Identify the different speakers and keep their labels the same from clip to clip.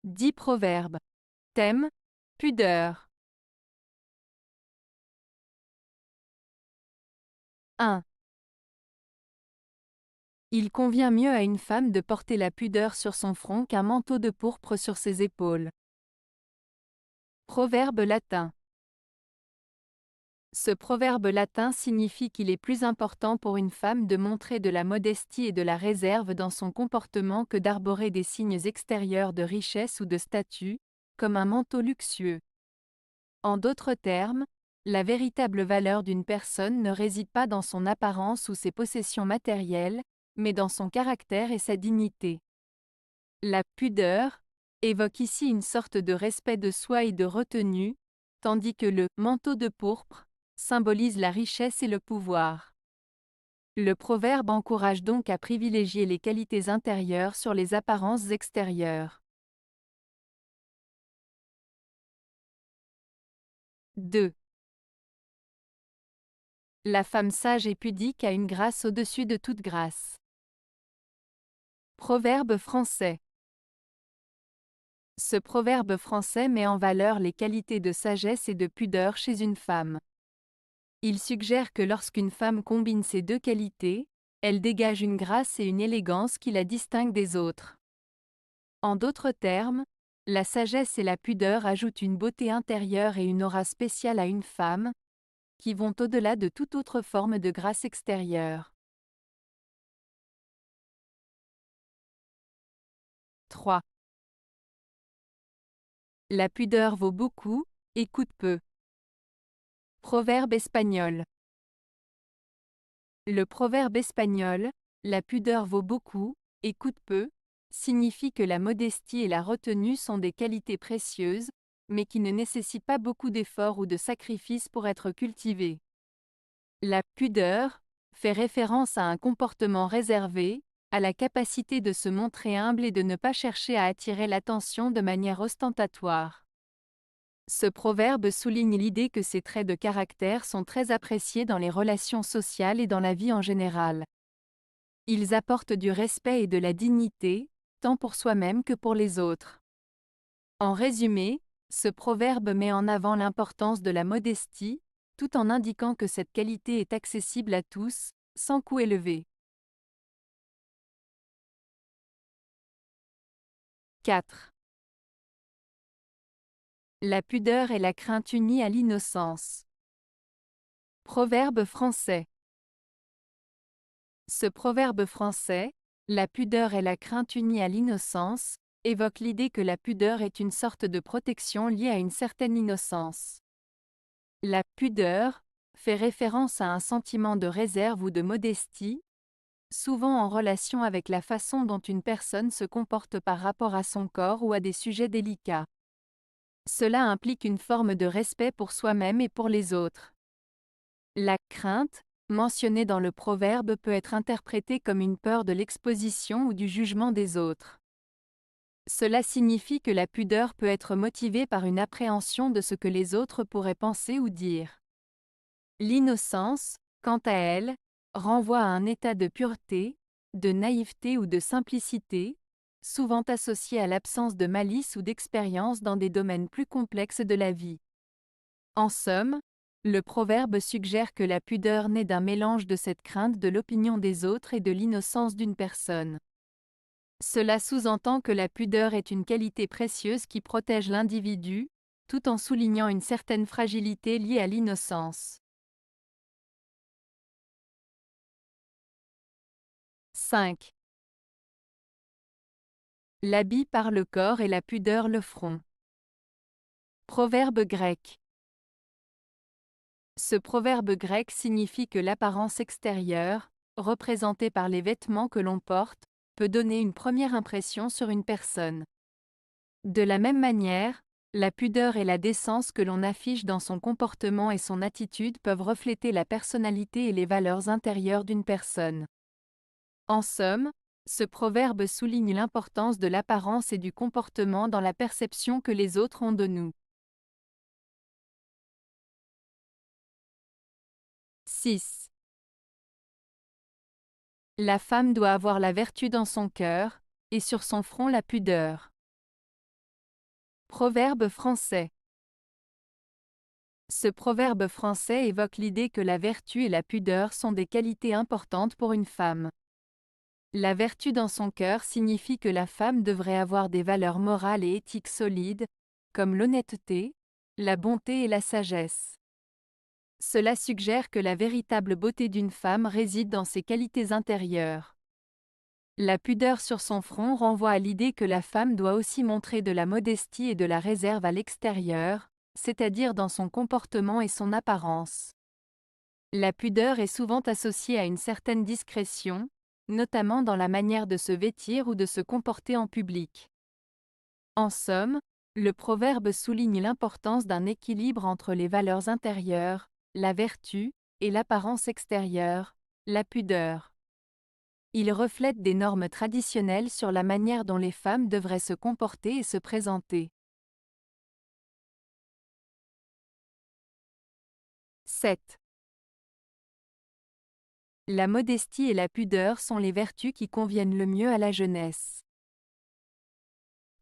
Speaker 1: 10 proverbes. Thème: pudeur. 1. Il convient mieux à une femme de porter la pudeur sur son front qu'un manteau de pourpre sur ses épaules. Proverbe latin. Ce proverbe latin signifie qu'il est plus important pour une femme de montrer de la modestie et de la réserve dans son comportement que d'arborer des signes extérieurs de richesse ou de statut, comme un manteau luxueux. En d'autres termes, la véritable valeur d'une personne ne réside pas dans son apparence ou ses possessions matérielles, mais dans son caractère et sa dignité. La pudeur évoque ici une sorte de respect de soi et de retenue, tandis que le manteau de pourpre symbolise la richesse et le pouvoir. Le proverbe encourage donc à privilégier les qualités intérieures sur les apparences extérieures. 2. La femme sage et pudique a une grâce au-dessus de toute grâce. Proverbe français. Ce proverbe français met en valeur les qualités de sagesse et de pudeur chez une femme. Il suggère que lorsqu'une femme combine ces deux qualités, elle dégage une grâce et une élégance qui la distinguent des autres. En d'autres termes, la sagesse et la pudeur ajoutent une beauté intérieure et une aura spéciale à une femme, qui vont au-delà de toute autre forme de grâce extérieure. 3. La pudeur vaut beaucoup, et coûte peu. Proverbe espagnol. Le proverbe espagnol, la pudeur vaut beaucoup, et coûte peu, signifie que la modestie et la retenue sont des qualités précieuses, mais qui ne nécessitent pas beaucoup d'efforts ou de sacrifices pour être cultivées. La pudeur fait référence à un comportement réservé, à la capacité de se montrer humble et de ne pas chercher à attirer l'attention de manière ostentatoire. Ce proverbe souligne l'idée que ces traits de caractère sont très appréciés dans les relations sociales et dans la vie en général. Ils apportent du respect et de la dignité, tant pour soi-même que pour les autres. En résumé, ce proverbe met en avant l'importance de la modestie, tout en indiquant que cette qualité est accessible à tous, sans coût élevé. 4. La pudeur et la crainte unies à l'innocence. Proverbe français. Ce proverbe français, la pudeur et la crainte unies à l'innocence, évoque l'idée que la pudeur est une sorte de protection liée à une certaine innocence. La pudeur fait référence à un sentiment de réserve ou de modestie, souvent en relation avec la façon dont une personne se comporte par rapport à son corps ou à des sujets délicats. Cela implique une forme de respect pour soi-même et pour les autres. La crainte, mentionnée dans le proverbe, peut être interprétée comme une peur de l'exposition ou du jugement des autres. Cela signifie que la pudeur peut être motivée par une appréhension de ce que les autres pourraient penser ou dire. L'innocence, quant à elle, renvoie à un état de pureté, de naïveté ou de simplicité, souvent associé à l'absence de malice ou d'expérience dans des domaines plus complexes de la vie. En somme, le proverbe suggère que la pudeur naît d'un mélange de cette crainte de l'opinion des autres et de l'innocence d'une personne. Cela sous-entend que la pudeur est une qualité précieuse qui protège l'individu, tout en soulignant une certaine fragilité liée à l'innocence. 5. L'habit par le corps et la pudeur le front. Proverbe grec. Ce proverbe grec signifie que l'apparence extérieure, représentée par les vêtements que l'on porte, peut donner une première impression sur une personne. De la même manière, la pudeur et la décence que l'on affiche dans son comportement et son attitude peuvent refléter la personnalité et les valeurs intérieures d'une personne. En somme, ce proverbe souligne l'importance de l'apparence et du comportement dans la perception que les autres ont de nous. 6. La femme doit avoir la vertu dans son cœur, et sur son front la pudeur. Proverbe français. Ce proverbe français évoque l'idée que la vertu et la pudeur sont des qualités importantes pour une femme. La vertu dans son cœur signifie que la femme devrait avoir des valeurs morales et éthiques solides, comme l'honnêteté, la bonté et la sagesse. Cela suggère que la véritable beauté d'une femme réside dans ses qualités intérieures. La pudeur sur son front renvoie à l'idée que la femme doit aussi montrer de la modestie et de la réserve à l'extérieur, c'est-à-dire dans son comportement et son apparence. La pudeur est souvent associée à une certaine discrétion, notamment dans la manière de se vêtir ou de se comporter en public. En somme, le proverbe souligne l'importance d'un équilibre entre les valeurs intérieures, la vertu, et l'apparence extérieure, la pudeur. Il reflète des normes traditionnelles sur la manière dont les femmes devraient se comporter et se présenter. 7. La modestie et la pudeur sont les vertus qui conviennent le mieux à la jeunesse.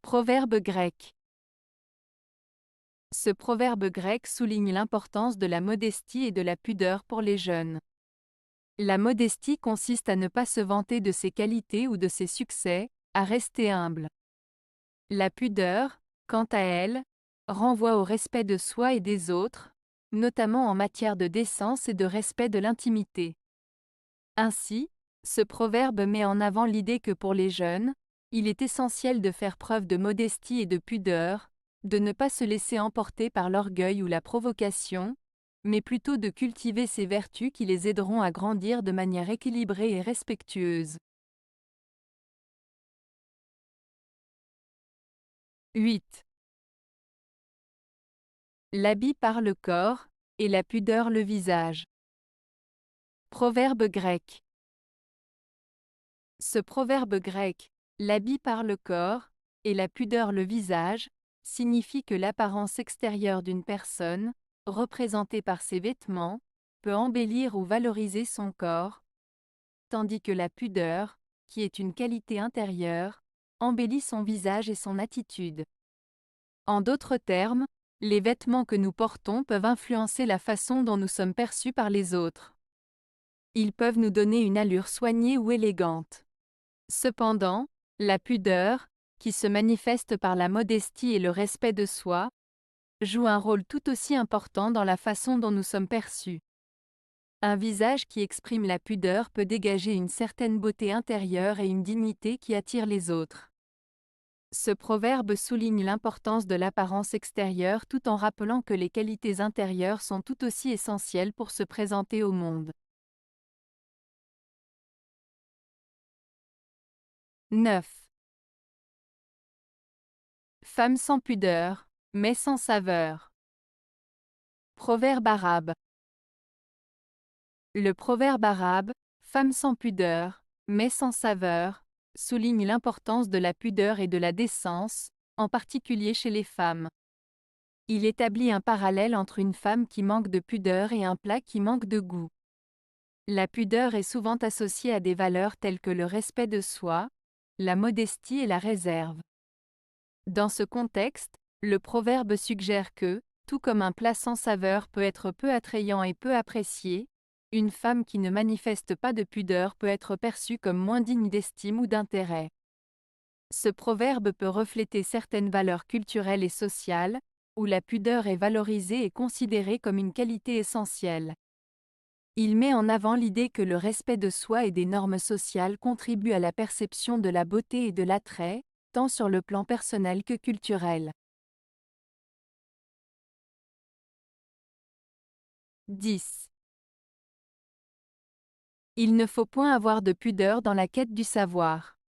Speaker 1: Proverbe grec. Ce proverbe grec souligne l'importance de la modestie et de la pudeur pour les jeunes. La modestie consiste à ne pas se vanter de ses qualités ou de ses succès, à rester humble. La pudeur, quant à elle, renvoie au respect de soi et des autres, notamment en matière de décence et de respect de l'intimité. Ainsi, ce proverbe met en avant l'idée que pour les jeunes, il est essentiel de faire preuve de modestie et de pudeur, de ne pas se laisser emporter par l'orgueil ou la provocation, mais plutôt de cultiver ces vertus qui les aideront à grandir de manière équilibrée et respectueuse. 8. L'habit par le corps, et la pudeur le visage. Proverbe grec. Ce proverbe grec, l'habit par le corps, et la pudeur le visage, signifie que l'apparence extérieure d'une personne, représentée par ses vêtements, peut embellir ou valoriser son corps, tandis que la pudeur, qui est une qualité intérieure, embellit son visage et son attitude. En d'autres termes, les vêtements que nous portons peuvent influencer la façon dont nous sommes perçus par les autres. Ils peuvent nous donner une allure soignée ou élégante. Cependant, la pudeur, qui se manifeste par la modestie et le respect de soi, joue un rôle tout aussi important dans la façon dont nous sommes perçus. Un visage qui exprime la pudeur peut dégager une certaine beauté intérieure et une dignité qui attire les autres. Ce proverbe souligne l'importance de l'apparence extérieure tout en rappelant que les qualités intérieures sont tout aussi essentielles pour se présenter au monde. 9. Femme sans pudeur, mais sans saveur. Proverbe arabe. Le proverbe arabe, femme sans pudeur, mais sans saveur, souligne l'importance de la pudeur et de la décence, en particulier chez les femmes. Il établit un parallèle entre une femme qui manque de pudeur et un plat qui manque de goût. La pudeur est souvent associée à des valeurs telles que le respect de soi, la modestie et la réserve. Dans ce contexte, le proverbe suggère que, tout comme un plat sans saveur peut être peu attrayant et peu apprécié, une femme qui ne manifeste pas de pudeur peut être perçue comme moins digne d'estime ou d'intérêt. Ce proverbe peut refléter certaines valeurs culturelles et sociales, où la pudeur est valorisée et considérée comme une qualité essentielle. Il met en avant l'idée que le respect de soi et des normes sociales contribue à la perception de la beauté et de l'attrait, tant sur le plan personnel que culturel. 10. Il ne faut point avoir de pudeur dans la quête du savoir.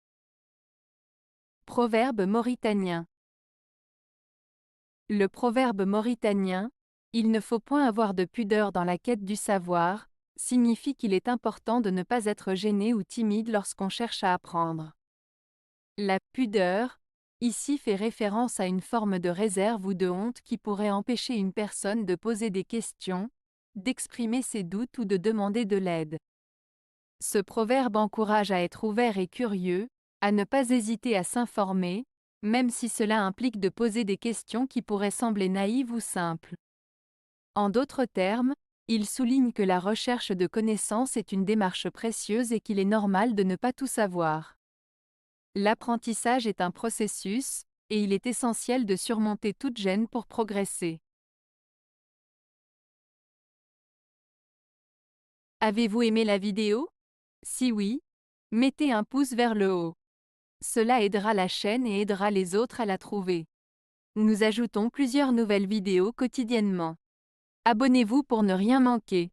Speaker 1: Proverbe mauritanien. Le proverbe mauritanien, il ne faut point avoir de pudeur dans la quête du savoir, signifie qu'il est important de ne pas être gêné ou timide lorsqu'on cherche à apprendre. La pudeur, ici fait référence à une forme de réserve ou de honte qui pourrait empêcher une personne de poser des questions, d'exprimer ses doutes ou de demander de l'aide. Ce proverbe encourage à être ouvert et curieux, à ne pas hésiter à s'informer, même si cela implique de poser des questions qui pourraient sembler naïves ou simples. En d'autres termes, il souligne que la recherche de connaissances est une démarche précieuse et qu'il est normal de ne pas tout savoir. L'apprentissage est un processus, et il est essentiel de surmonter toute gêne pour progresser. Avez-vous aimé la vidéo? Si oui, mettez un pouce vers le haut. Cela aidera la chaîne et aidera les autres à la trouver. Nous ajoutons plusieurs nouvelles vidéos quotidiennement. Abonnez-vous pour ne rien manquer.